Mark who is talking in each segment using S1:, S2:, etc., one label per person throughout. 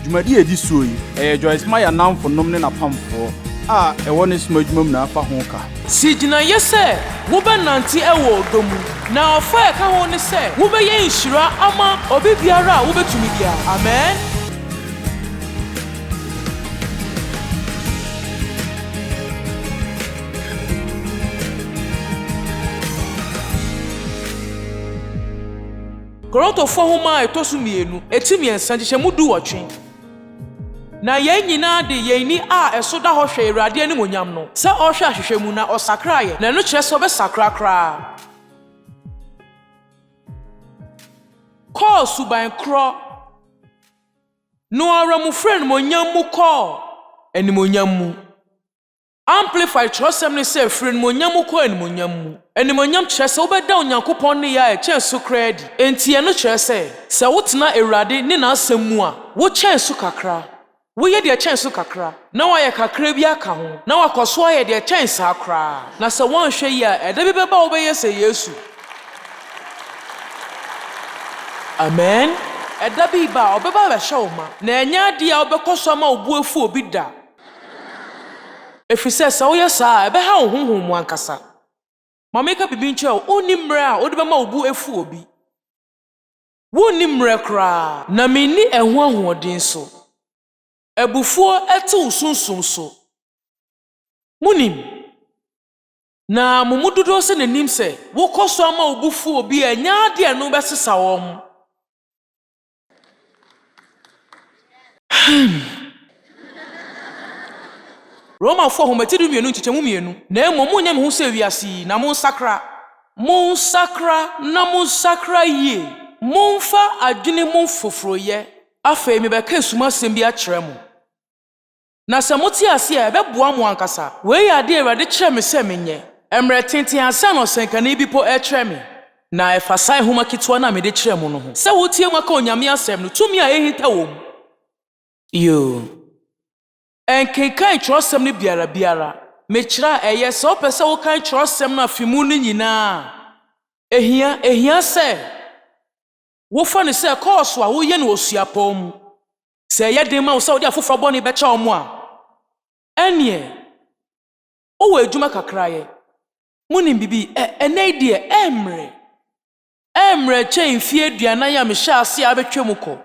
S1: Dwumadi edi so yi, Joyce Meyer namfo nom ne napamfo e woni sma dwumam na afa ho ka.
S2: Sjdej se wo be nanti ewo domu na ofa ka ho ne se wo be ye nhira ama obi biara wo betumi dia. Amen. Koronto fo homa etosu mienu etimi ensa gye mudu wotwe. Na ye nyina de ye ni eso da ho hwe Awurade ani monyam no. Se o hwe ahwehwe mu na osakra ye. Na no kire se obesakra kra. Call suban kro. No ara mu friend monyam mu call. Eni monyam mu. Amplify trosem ne se friend monyam mu call eni monyam mu. Eni monyam kire se obeda Onyankopcn ne ya chensu kredi. Enti ye no kire se wotena Awurade ne na asem mu a, wo chensu kakra. Wo ye de chensu kakra. Na wa ye kakra bi aka ho. Na wa koso ye de chensu akra. Na se won hwe yi a eda bi beba wo be ye se Yesu. Amen. Eda bi ba obeba be hwe wo ma. Na enya de a obekoso ma obu afu obi da. Efise se wo ye sa ebe ha wo honhom mu ankasa. Mameka bibi nche o oni mre a odi be ma obu afu obi. Wo ni mre kra na meni ehu ahoden so. Ebufuo ete usunsum so. Munim. Na mumududo se nanim se wo koso ama obufuo bi enya de eno besesa wo ho. Roma 4 hometidu mienu nchichemu mienu. Na emo nya me hu se wiasi na monsakra. Monsakra na monsakra ye. Monfa adwene monfoforo ye. Afa mi beka esuma sem bi a kyerɛ mo. Na se moti ase a beboa mo ankasa. We ya de Awurade kyerɛ me se menye. Emre tenten asa no senka na bi po kyerɛ me. Na efasai homa kitwa na me de kyerɛ mo no ho. Se wotie mu aka Onyame asɛm no tumi a ehita wo mu. Yo. Enkenkan kyerɛsɛm ne biara. Me kyerɛ ɛyɛ se opɛ wo kan kyerɛsɛm na afimu no nyinaa. Ehia se wo fa ne se course a wo ye no osuapɔ mu. Se ye de ma wo se wo de afoforo bɔ ne be kya wo mu a. Enie. O wo adwuma kakra ye. Munim bibi ene de emre chen fie aduana ya me hya ase a betwa mu kɔ.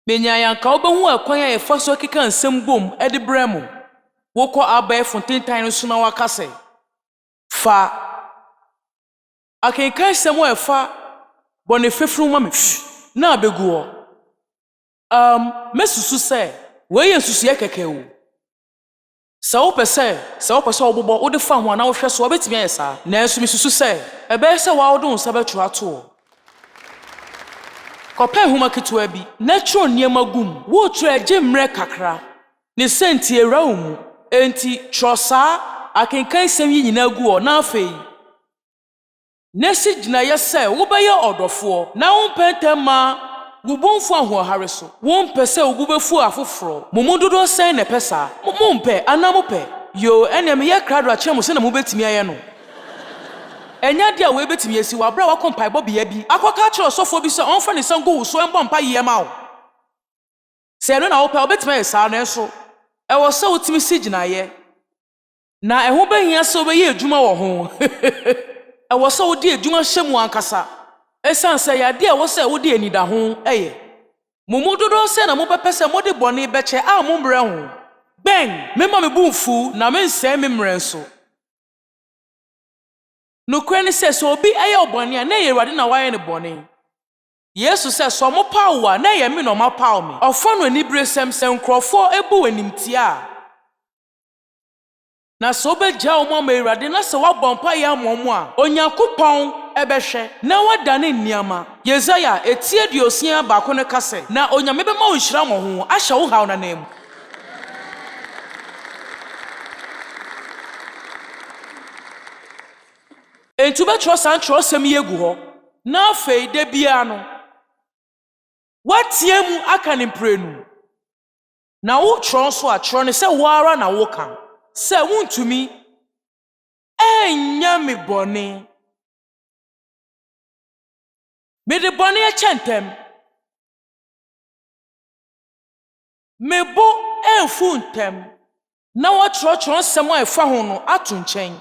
S2: Menya yanka wo behu akwan a yefa so keka nsem bom de brɛ mo. Wo kɔ abae fontentan no so na waka se. Fa akenkan sɛm wo efa bɔne fefuru ma me na abegu ho. Mesusu se we yensusu ye keke wo. Sa wo pese wo bobɔ wo de fa ho na wo hwɛ so obetimi ayesa. Na ensu mesusu se ebe se wa wo do nsa betu ato. Kopa huma kitwa bi na tro niema gum wo tro agye mre kakra. Ne senti ewra wo mu. Enti trosa akenkan sɛm yi nyina gu o na afei. Nesi Jnnj se wo be ye odofo na wo mpentema wo bonfu ahohare so wo mpese wo befu afoforo mumudodo sen ne pesa mo mpe anampe yo ene me ye krado akyem se na mo betimi aye no enya de a we betimi esi wa bra wa kompai bobia bi akoka kire osofo bi se onfa ne sango wo so embo mpa ye ma wo se no na wo pe obetimi esa na enso e wo se wo timi si Jnnj na eho behia se wo be ye adwuma wo ho ewo se wo di adwuma hyemu ankasa esan se ya de ewo se wo di anida ho eye mumudodo se na mo bepese mo de bone beche a mo mbre ho ben mema me bumfu na me nse me mre nso no kwani se so obi eye obone a na ye Awurade na waye ne bone Yesu se so mo pawa na ye me no ma paw me ofo no ani bresem se nkrofo ebu wanimtia na so be gya o mo Awurade na se wabompa ya momo a Onyankopcn ebehwe na wadane nniama Yesaia etie duosia ba ko ne kase na Onyame be ma wo nhira mo ho ahye wo haw na nam entu be trosan trosem yegu ho na afei de bia no watie mu aka ne mprenu na wo tro so a tro ne se wo ara na wo kan se wuntumi enya me bone me de bone a chentem mebo emfu ntem na watrɔtrɔ nsɛm a ɛfa ho no ato nkyɛn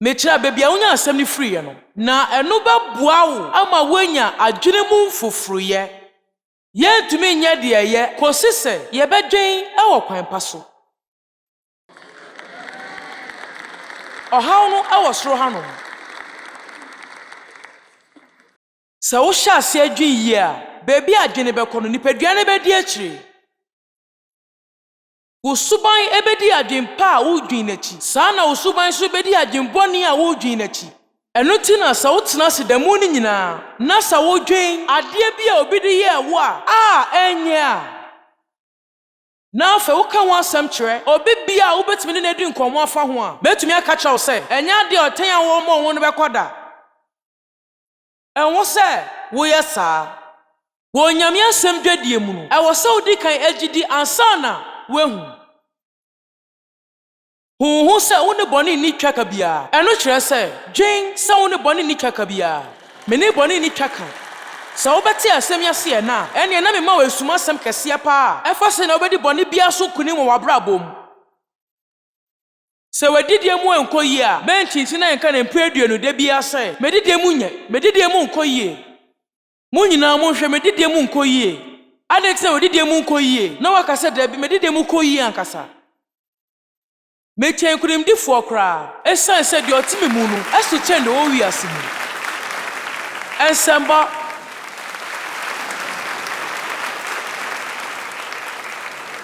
S2: mekyerɛ baabi a wonya asɛm ne firiye no na ɛno bɛboa wo ama woanya adwene mu mfoforoyɛ yɛntumi nyɛ deɛ yɛ kɔsi sɛ yɛbɛdwen ɛwɔ kwan pa so ɔhaw no ɛwɔ soro hanom sɛ wohyɛ ase adwen yie a baabi a adwene bɛkɔ no nipadua no bɛdi akyire wo suban ebedi adwen pa a wodwen n'akyi saa na wo suban so bedi adwen bɔne a wodwen n'akyi ɛno ti na sɛ wotena se damu no nyinaa na sɛ wodwen adeɛ bi a obi de yɛ wo a ɛnyɛ a na afɛ woka ho asɛm kyerɛ obi bia a wobɛtumi ne n'adi nkɔmmɔ afa ho a bɛtumi aka kyerɛw sɛ ɛnyɛ adeɛ ɔtɛn a wɔmmɔ ho no bɛkɔ da ɛnwo sɛ woyɛ saa wɔ Onyame asɛm dwadie mu no ɛwɔ sɛ wodi kan agyidi ansa na wehu huhu sɛ wo ne bɔne ni twaka bia ɛno kyerɛ sɛ dwen sɛ wo ne bɔne ni twaka bia me ne bɔne ni twaka sɛ wobɛte asɛm yɛse ɛ na ɛne na mema wo asuma asɛm kɛseɛ paa ɛfa sɛ na wobɛdi bɔne bia so kunim wɔ w'abrabɔ mu sɛ wadidie mu ɛnkɔ yie a mɛntinti na yɛnka ne mprɛduonu da bia sɛ medidie mu nyɛ medidie mu nkɔ yie mo nyinaa monhwɛ medidie mu nkɔ yie ade tse odidie mu nkɔ yie na waka sɛ da bi medidie mu kɔ yie ankasa mekyɛn kurimdifo kra esan sɛ de ɔtimi mu no ɛso kyɛn de owi ase mu ɛnsɛmba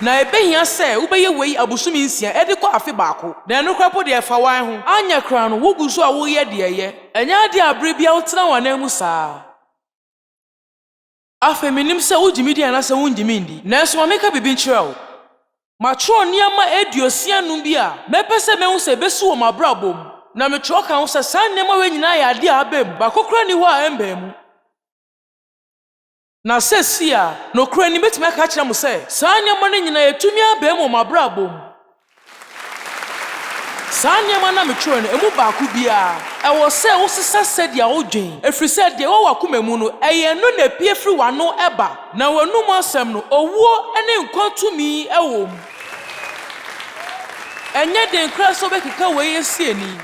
S2: na ebehia sɛ wobɛyɛ wei abusumi nsia ɛde kɔ afi baako na ɛno krapo de ɛfa wan ho anya kra no wogu so a woyɛ de ɛyɛ ɛnya ade abre bia wotena wana mu saa afa menim sɛ wogimi di anasa wongimi ndi nanso ma meka bibi nkyerɛ wo matwerɛ nneɛma aduosia num bi a mɛpɛ sɛ mehu sɛ bɛsi wɔ m'abrabɔ mu na metwerɛ ka ho sɛ saa nneɛma wei nyinaa yɛ ade a aba mu bakokora ni hɔ a ɛmbaa mu na sɛ si a nokora ni betumi aka kyerɛ mo sɛ saa nneɛma no nyinaa yɛtumi aba mu wɔ m'abrabɔ mu saa nneɛma na metwerɛ no emu baako bia ɛwɔ sɛ wosesa sɛdeɛ wodwen ɛfiri sɛ deɛ wɔwɔ akoma mu no ɛyɛ no na pie firi wano ɛba na wɔnum asɛm no owuo ne nkwa tumi ɛwɔ mu ɛnyɛ den kra sɛ wobɛkeka wei yɛsi ani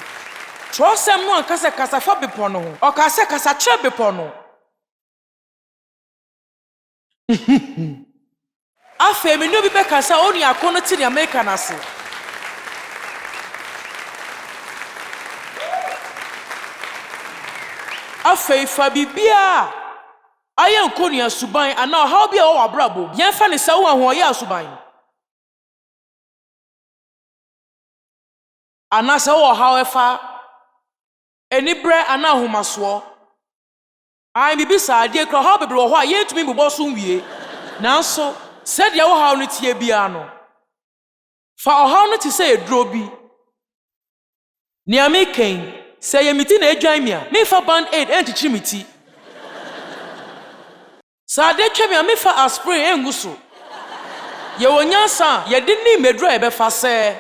S2: trɔsɛm no ankasa kasafa bepɔ no ho ɔka sɛ kasa kyerɛ bepɔ no afei me ne obi bɛka sɛ ɔne akɔ no te ne Amerika no ase afei fa bibia ayɛ nkɔnua suban ana ɔhaw bi a wɔwɔ abrabɔ yɛmfa ne sɛ wo ahoɔyɛ asuban ana sɛ wɔwɔ haw ɛfa enibrɛ ana ahomasoɔ ai bibi saa adeɛ kra haw bebree wɔ hɔ a yɛntumi bobɔ so nwie nanso sɛdeɛ wo haw no tie bia no fa ɔhaw no te sɛ eduro bi nea mekɛn sɛ yɛ miti na adwan mi a mefa band aid ɛnkyekye mi ti sɛ ade twa mi a mefa aspirin ɛngu so yɛwɔ nyansa a yɛde ne mmeduro a yɛbɛfa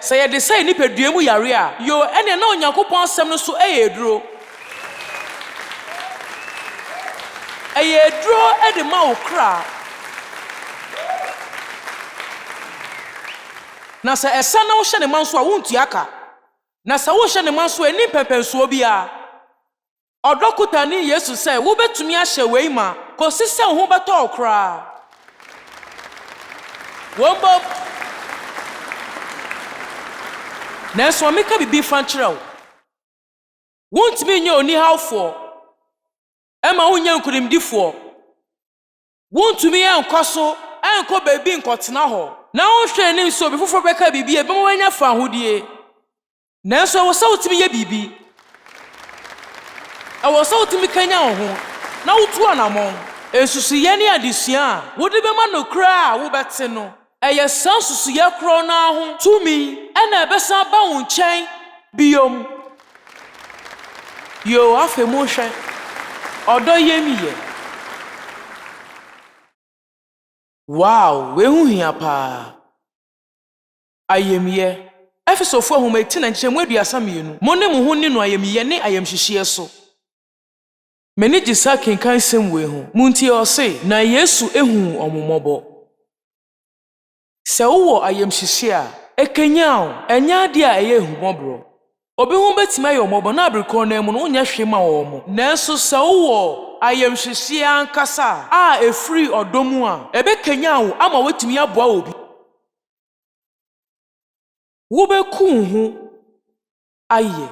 S2: sɛ yɛde sɛ nipadua mu yare a yo ɛne na Onyankopɔn asɛm no so ɛyɛ eduro ɛyɛ eduro ɛde ma wo kra na sɛ ɛsa na wohyɛ ne ma nso a wontua ka na sɛ wohyɛ ne ma nso ani pɛpɛnsuo bi a ɔdɔkota ne Yesu sɛ wobɛtumi ahyɛ wei ma kɔsi sɛ wo ho bɛtɔ wo koraa wɔmbɔ nanso ameka bibi fa nkyerɛ wo wontumi nyɛ onihawfoɔ ɛma wonyɛ nkurimdifoɔ wontumi yɛ nkɔ so ɛnkɔ baabi nkɔtena hɔ na wohwɛ anim sɛ obi foforɔ bɛka bibi ɛbɛma wanya fa ahodie nanso ɛwɔ sɛ wotumi yɛ bibi ɛwɔ sɛ wotumi kanya wo ho na wotu anamɔn esusuyɛ ne adesua a wode bɛma no kra a wobɛte no ɛyɛ saa susuyɛ korɔ no ho tumi ɛna ɛbɛsan ba wo nkyɛn biom yo afɛ mu hwɛ ɔdɔ yɛ mi yɛ wow wehu hia paa ayamye Efesofo ahoma 18:32 mo ne mo ho ni no ayamye ne ayamhyehye so meni gisa kenkan sem we ho munti ɔse na Yesu ehu ɔmomɔbɔ Se wo ayamhyehye a ekenya o enya de a eye humobro obi hu betime ayomobo na abrikon na mu no nya hwema wo mo nanso se wo ayamhyehye ankasa a efri odomu a ebekenya wo ama wetimi aboa obi wo beku hu aye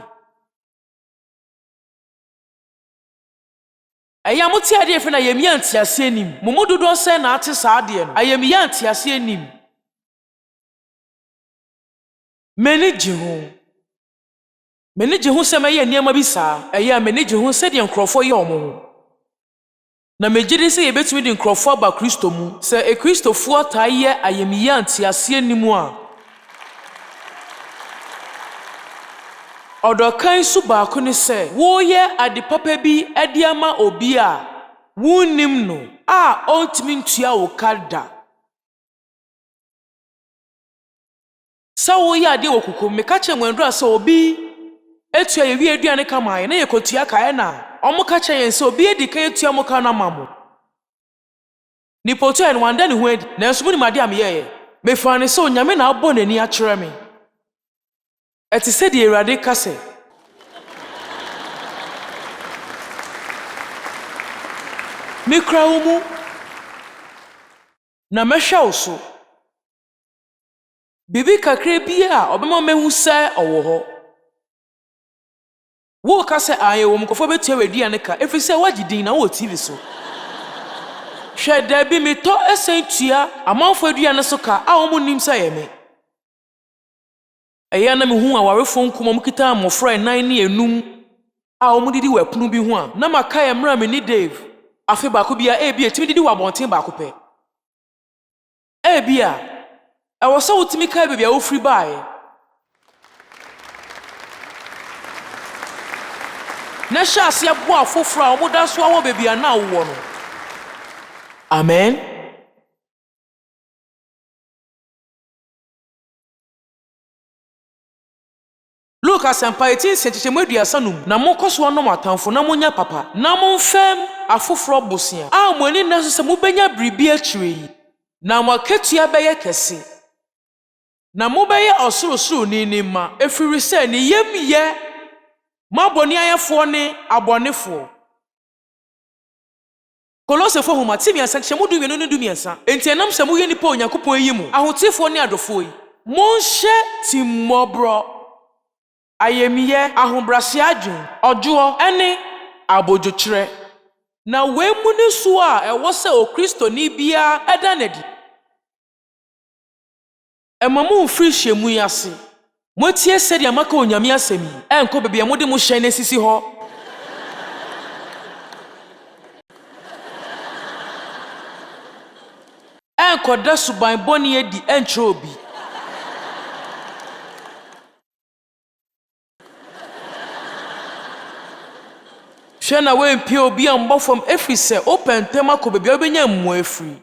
S2: ayamuti ade efe na yemi antiase anim momododo se na ate sa ade no ayemi antiase anim meniji hu se maye niam bi saa eya meniji hu se de nkrofo ye omo na mejide se yebetumi de nkrofo ba Kristo mu se Kristofo ataye ayemi antiase anim a odokan su ba ko ni se wo ye ade papa bi ade ama obi a wunim no a ontimi ntua wo kada sa wo ye ade wokukum me ka che mwendra se obi etua ye wi aduane kama ye na ye kotua kae na omo ka che yen se obi edi ka etua mo ka na mamo ni poto en wanda ni hu edi na enso mu ni made am ye me fane se onyame na abo nani a kire me eti se de Awurade ka se me kra wo mu na mehwa wo so bibi kakra bi a obema mehu se owo ho wo ka se aye wo mkofo betua waduane ka efi se wagidin na wo TV so hwe da bi me to esen tua amanfo aduane so ka a wo mu nim se ye me eya na me hu awarefo nkom mkita amofra nan ne enum a wo mu didi wapunu bi hu a na maka ye mra me ni Dave afi ba ko bia e bia timi didi wabonten ba ko pe e bia e wo so utimi kai bia wo free bae na sha se abo afofra a wo da so awo bia na wo no amen Lucas empaiti sencheche aduasanum na monkoso no matamfo na monya papa na monfem afofro bosia a moani na so se mobenya bribi akiri na moketua beye kese na mobeye osorosoro ni ma efiri se ni yemye maboni ayefo ne abonefo Kolosefo homa timi asanche mudu wienu ndu miensa enti enam se moye nipa Onyankopcn yi mu ahotifo ne adofo yi monhye timobro ayamye ahombrase adwun ojo ene abojkyerj na wemu ne so a ewo se o Kristo ni bia edanedi emamu mfiri hyemu yase motie sedi amaka onyame asemi enko bebia mode mo hye na sisi ho enko da suban boni edi enche obi Shena we mpie obi ambofom efise open tema ko bebia obenya mmo afiri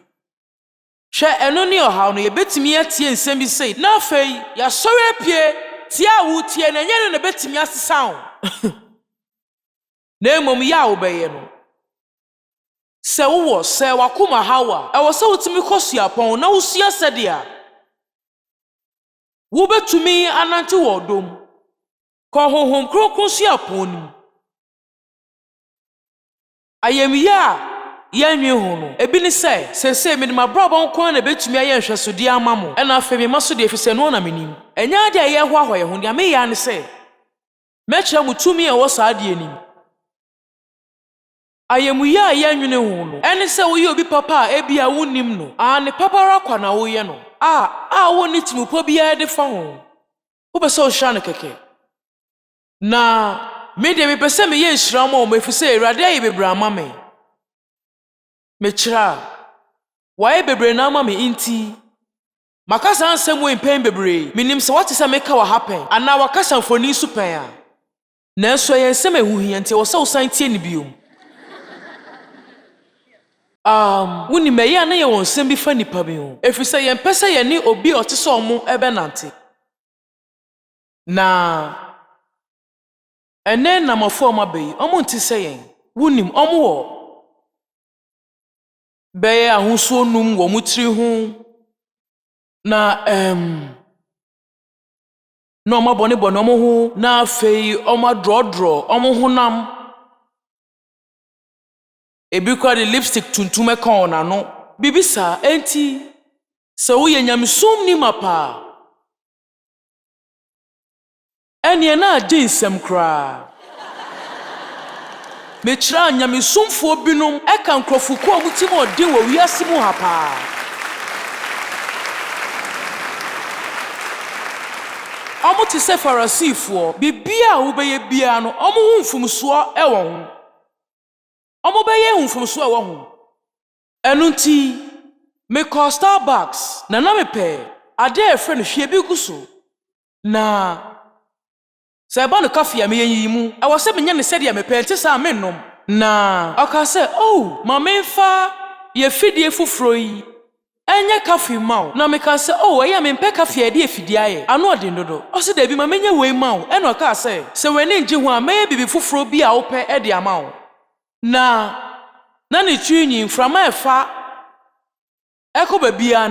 S2: hwe eno ne ohaw no yebetimi atie nsem bi sei na afei ya sori apie tie a wo tie na nyene no betimi asesa wo na emom ya wo beye no se wo se wakoma hawa e wo se wotimi kosua pon na wosua sede a wo betumi anante wo dom ko honhom krokron sua pon nim ayamye a yanwe hu no ebi ni se me ma brabon kon na betumi aye nhwesode amamo e na afa me maso de efise no na menim enya de aye ho ahoye hu de me ya ne se mekira mutumi e wo saa de anim ayamye a yanwe hu no ene se wo ye obi papa ebi a wonim no ne papa rakwa na wo ye no wo ni timupo bia de fa ho wo be se o hwa ne keke na me de me pese me ye nhira mo efise Awurade aye bebre ama me mechira waye bebre na ama me inti makasa ansem we pen bebre minim se what se make wa happen ana wakasa mfoni su pen a na enso ye nsem ehuhia nti wo se wo san tie ni biom woni me ye na ye won nsem bi fa nipa bi ho efise ye pese ye ni obi otese omo ebe nante na ene na mafo ma be omo nti se yen wonim omo wo beye ahunso num wo mutiri hu na no ma bone bone omo ho na afei omo drodro omo honam ebi kwa de lipstick tuntum eka ona no bibisa enti se wo ye nyamsum ni mapa ene na agye nsam kra me kira nyamsumfo binom eka nkrofuko omutim odin wo wiase mu hapa omo ti se farasifo bibia wo beye bia no omo hu mfumso e wo ho omo beye hu mfumso e wo ho enu nti me call Starbucks na me pe ade friend hwe bi guso na se ba no cafe ya me yimu e wo se me nya ne sede ya me pe nti sa me nom na aka se oh ma me fa ye fidie fufuro yi enye cafe maw na me ka se oh eya me pe cafe ya de efidie aye ano ode ndodo o se da bi ma menye wei maw e no ka se we ne nji ho a me bibi fufuro bi a wo pe e de amaw na ne twinyi mframa efa eko babia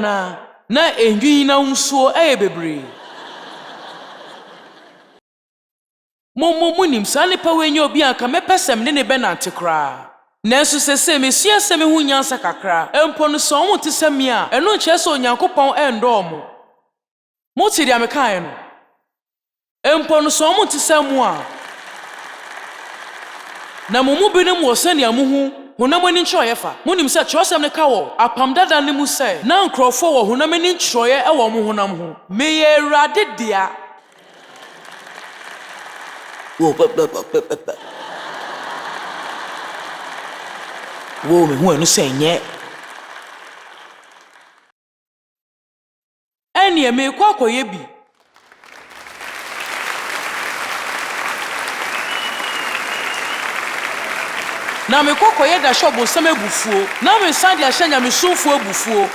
S2: na enwi na nsuo eye bebre munim sa nipa wenye obi anka mepesem ne be nante kra nanso sese mesia se me hu nyansa kakra empo no so mo tesem a eno nche so Onyankopcn endo mo ti dia me kan no empo no so mo tesem a na mumu binim wo sane amuhu honamani nchoye fa munim se chosem ne kawo apam dada ne mu se na nkrofo wo honamani nchoye e wo mo honam ho meye Awurade dia wo me hu enu se nye eni me kwa koye bi na me kokoye da shop nsam ebufuo na me sande ahanya me sunfuo ebufuo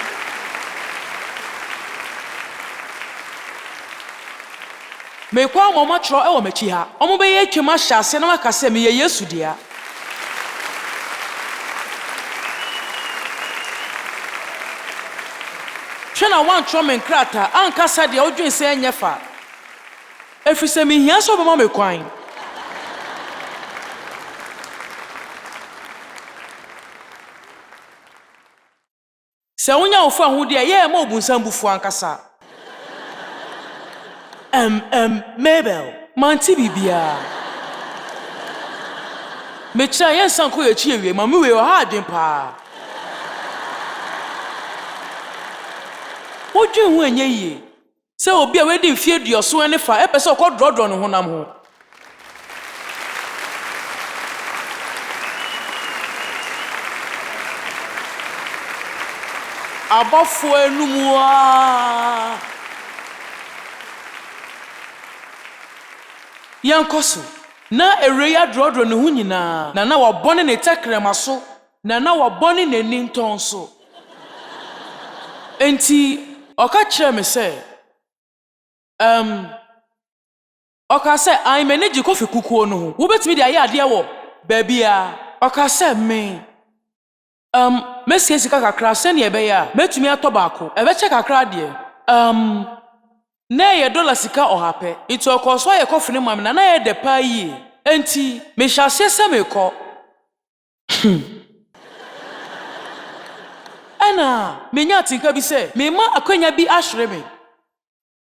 S2: me kwa mama tro e wo machi ha omo be ye twema hyase na maka se me ye Yesu dia twena wan tro me nkrata anka sa dia odwen se enyefa efise me hia so be ma me kwan se wonya ofu ahu dia ye ma obunsam bufu ankasa Mabel manti bibia me kira ye sanko ye chi ewie ma me we o ha adwen pa odwen hu enye yie se obi a wedi mfie duoso ene fa epese okodrodro no honam ho abafo enumu a yankoso na ereya drodro ne hu nyina na wabone ne tekrema so na wabone ne ninton so enti oka kire me se oka se ai manage kofi kukuo no ho wo betimi de aye ade wo ba bia oka se me mesie sika kakra se ne ebe ya metumi atobako ebe che kakra de na ye dollar sika ohape itu okoso ye kofi ne mam na ye de pa yi enti me hyase se me ko ana menya tinka bi se me ma akwanya bi ahwere me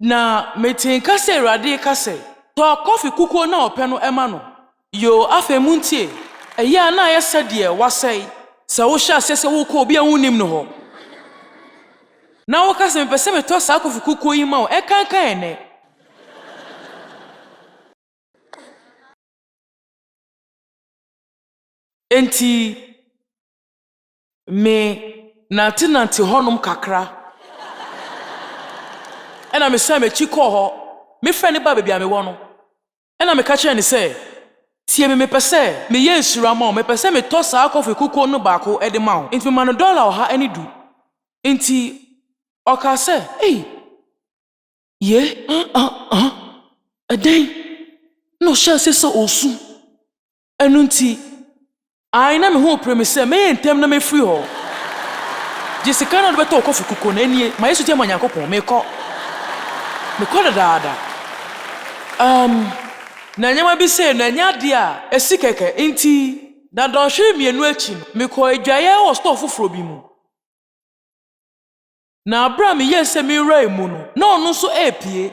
S2: na me tinka se Awurade ka se to kofi kukuo na ope no ema no yo afemuntie eya na ye sede wasai se wo hya se wo ko obi a wonim no ho na wo ka se me pese me to sa kofi kukuo yi ma wo e kankan ene enti me nanti honum kakra ena me se me chiko ho me freni ba bia me wo no ena me ka kire ni se tie me pese me ye nsura ma me pese me to sa kofi kukuo no baako e de ma wo enti me man dollar oha eni du enti oka se ye adeyj no sha se so osu enu nti ai na me ho premise me ye ntem na me free ho Jessica no beto kofi kuko na enie ma Yesu tie ma Onyankopcn mekọ dada na nyama bi se na nya de a esi keke enti na donhwe mienu achi mekọ adwaye o store foforo bi mu na Abrabc yese mi rai mu no na onu so epie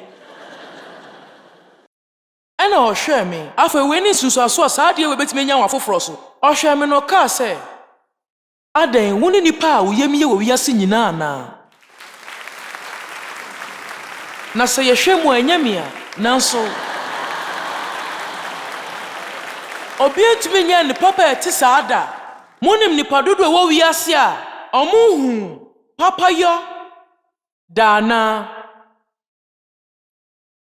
S2: ana o hwe me afa we ni susu aso saa de we betime nya wa foforo so o hwe me no ka se adeyj woni nipa a woyemiye wo wiase nyina na na se yehwe mu anyame a nanso obi etumi nya ni papa eti saada monim nipa dodo wo wiase a omuhu papa yo dana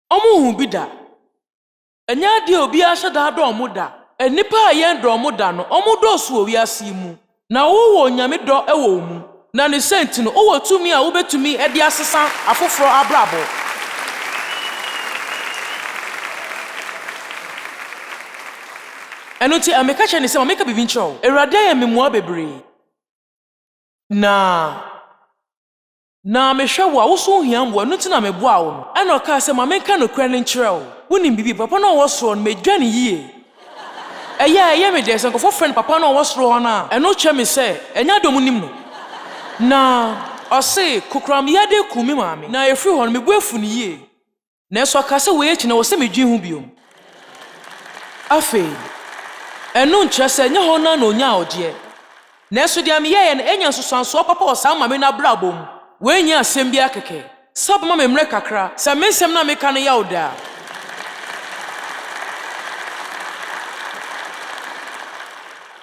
S2: omuhu bida enya de obi ahye da do omuda enipa a yen do omuda no omudo so wo wiase mu na wo nyame do ewo mu na ne senti no wo tumi a wo betumi e de asesa afoforo Abrabc eno ti ameka che ne se ameka bibi ncho Ewurade ya memua bebre na mehwe wo a wo so hia mbo eno ti na meboa wo no eno ka se ameka no kra ne nkyerɛ wo nim bibi papa no wo so no medwane yie eye me de se nkofo friend papa no wo soro ho na eno che me se enya dom nim no na ose kokram ya de kumi maame na efri ho no mebu afu ne yie na eso aka se we echi na wo se medwen hu biom afi eno nkyerɛ se nya ho na onya odie na eso dia me ye na enya nsosanso papa o sa maame na brabom we nya asem bia keke sab ma me mre kakra se mensem na meka no ya oda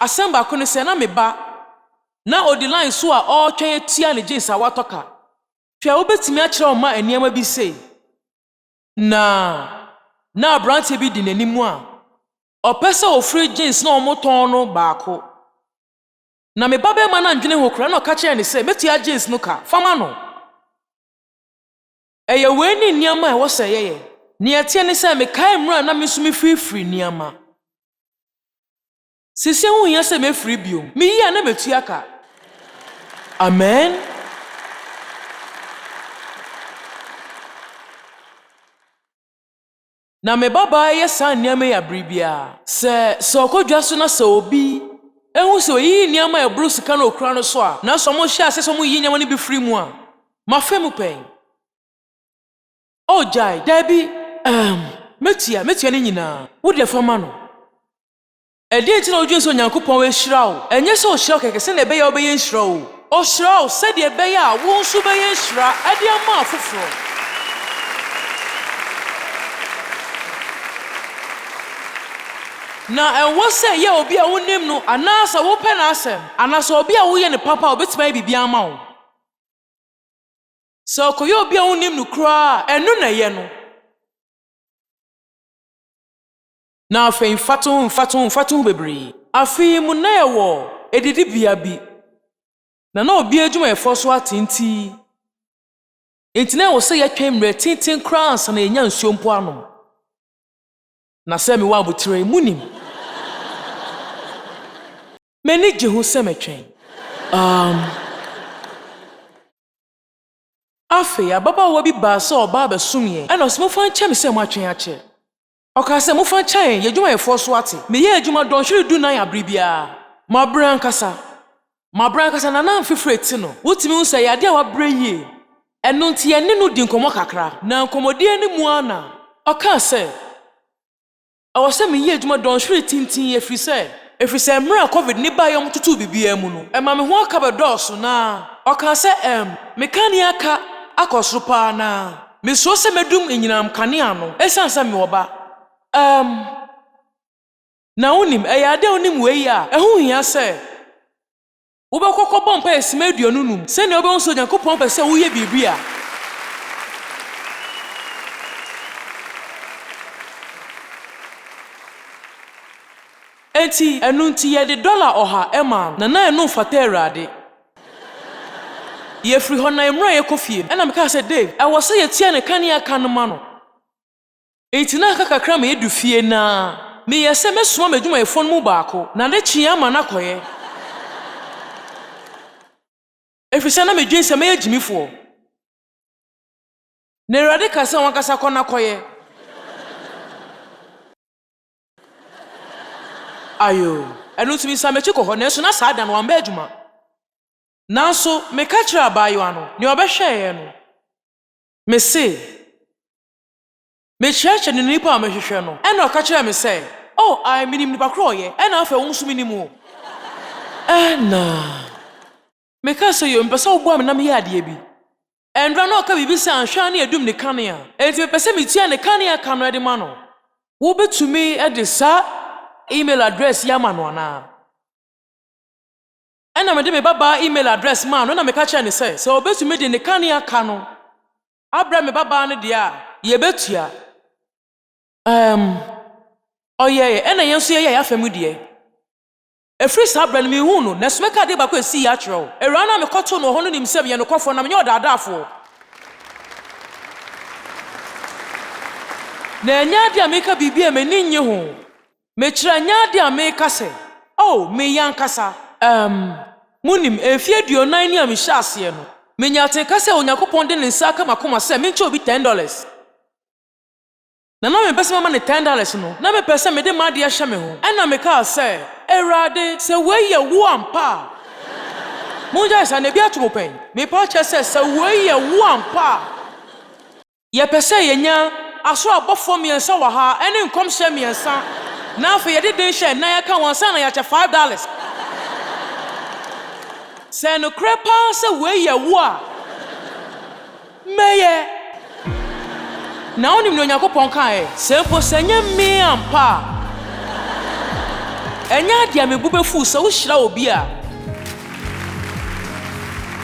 S2: asamba ko ne se na meba na odi line so a o twen etia ne jinsa watoka hwe wo betimi a kire o ma eniema bi sei na branche bi di nanimu a opese ofri jeans na omoton no baako na meba be ma na ndwene hokura na ka kire ne se metia jeans no ka fama no eye we ni niama e wo se yeye ne etie ne se me kai mra na mesumi free niama sisi hu ya se me free biom me yi na metu aka amen na me baba ye san niama ya bribia se okodwa so na se obi ehu se yi niama e bro sika na okura no so a na so mo hia se so mo yi niama ni bi free mu a ma fe mu pen o jai dabi metia ni nyina wo de fama no ɛdeɛn ti na odwen so Onyankopcn we hyira wo ɛnyɛ sɛ o hyira keke sɛ na ɛbɛyɛ obɛyɛ hyira wo o hyira wo sɛ de ɛbɛyɛ a wo nso bɛyɛ hyira ɛde ama afoforo na ɛwɔ sɛ yɛ obi a wonim no anaasɛ wo pɛ na asɛm anaasɛ obi a woyɛ ne papa a obetuma yɛ bibia ama wo sɛ okoyɛ obi a wonim no kura ɛno na yɛ no na afei mfato bebre afei mu na ewo edidi bia bi na obi adwuma efo so atenti entina wo se yetwen mre tintin crowns na enya nsuo mpo anom na se me wa abotire munim meni je hu se metwen afei ababa wo bi ba se oba ba sumye ena so mo fan kyem se mo atwen ache oka se mo fan kyan yedwuma efo so ate me ye adwuma donhwere du nan abribia mabran kasa na nan fifreti no wotimi hu se yade a wabre yie eno nti ye ne no di nkomo kakra na nkomodi ani mu ana oka se awo se me ye adwuma donhwere tintin efri se mra covid ni ba yom tutu bibia mu no ema me ho aka be dɔɔso na oka se mekani aka akosoro pa na me so se medum enyinam kanea no esansa me woba na unim eyade unim we ya ehu hia se wo be kokobɔ mpa esima aduonu num se ne obe nso Onyankopcn pɛ se wo ye bibia enti enu nti ye de $100 ema na enu fata Awurade ye free ho na emra ye kofie ena me ka se Dave e wo se ye tie ne kanea kan ma no enti na kakakra me edu fie na me ye se mesoma madwuma e fon mu baako na de chia ma na koye Efisɛ na medwen sɛ mɛyɛ gyimifo. Na Awurade ka sɛ wankasa kɔ na kɔyɛ. Ayo, ɛno nso bi sa mɛkyi kɔ hɔ na ɛso na saa da no wamba adwuma. Nanso meka kyerɛ abaayewa no ne ɔbɛhwɛɛ no. Mese mekyerɛkyerɛ ne nipa a mehwehwɛ no. Ɛna ɔka kyerɛ me sɛ, "Oh, I minim nipa koro ɔyɛ. Ɛna afɛ wo nso minim o." Ɛna meka sɛ yo mpɛ sɛ wobua me na meyɛ adeɛ bi. Ɛndra na ɔka biribi sɛ anhwɛ ne adum ne kanea. Enti mepɛ sɛ metua ne kanea ka no de ma no. Wobɛtumi de saa email address yama no anaa? Ɛna mede me babaa email address ma no na meka kyerɛ ne sɛ wobɛtumi de ne kanea ka no abrɛ me babaa no deɛ a yɛbɛtua. Ɔyɛɛ ɛna yɛn nso yɛyɛ afɛ mu deɛ. Efiri saa brɛ no mehu no na so meka de baako esi ya kyerɛw. Ewura na mekɔto no hɔ no nim sɛ me yɛ no kɔfo na me nyɛ ɔdaadaafo. Na ɛnyɛ ade a meka biribi a m'ani nye ho. Mekyerɛ nyɛ ade a meka sɛ, "Oh, me yankasa." Munim efie aduonan ni a mehyɛ aseɛ no. Menya tenka sɛ Onyankopcn de ne nsa aka makoma sɛ menkyɛ obi $10. Na mepɛ sɛ mama ne $10 no. Na mepɛ sɛ mede ma ade hyɛ me ho. Ɛna meka sɛ, "Awurade, sɛ woyɛ wo ampa." Monja sa na bi ato pen. Mepa kyerɛ sɛ woyɛ wo ampa. Yɛpɛ sɛ yenya aso abɔfo miɛnsa wɔ ha ɛne nkɔmhyɛ miɛnsa. Na afɛ yɛde den hyɛ na yɛka wɔn sa na yɛakyɛ $5. Sɛ no krepa sɛ woyɛ wo a mɛyɛ. Na onim no Onyankopcn kae sɛ mpo sɛ nyɛ me ampa. Ɛnyɛ ade a mebu bɛfu sɛ wohyira obi a.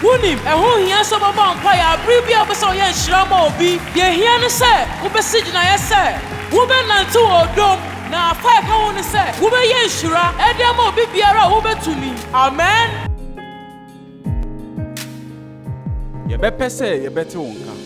S2: Wonim ɛho hia sɛ baba ampa yɛ abere bi a wopɛ sɛ ɔyɛ nhyira ma obi. Deɛ hia ne sɛ wobɛsi gyinaeɛ sɛ wobɛnante wɔ dom. Na afa ɛka ho ne sɛ wobɛyɛ nhyira ɛde ama obi biara a wobɛtumi. Amen.
S1: Yɛbɛpɛ sɛ yɛbɛte wo nka.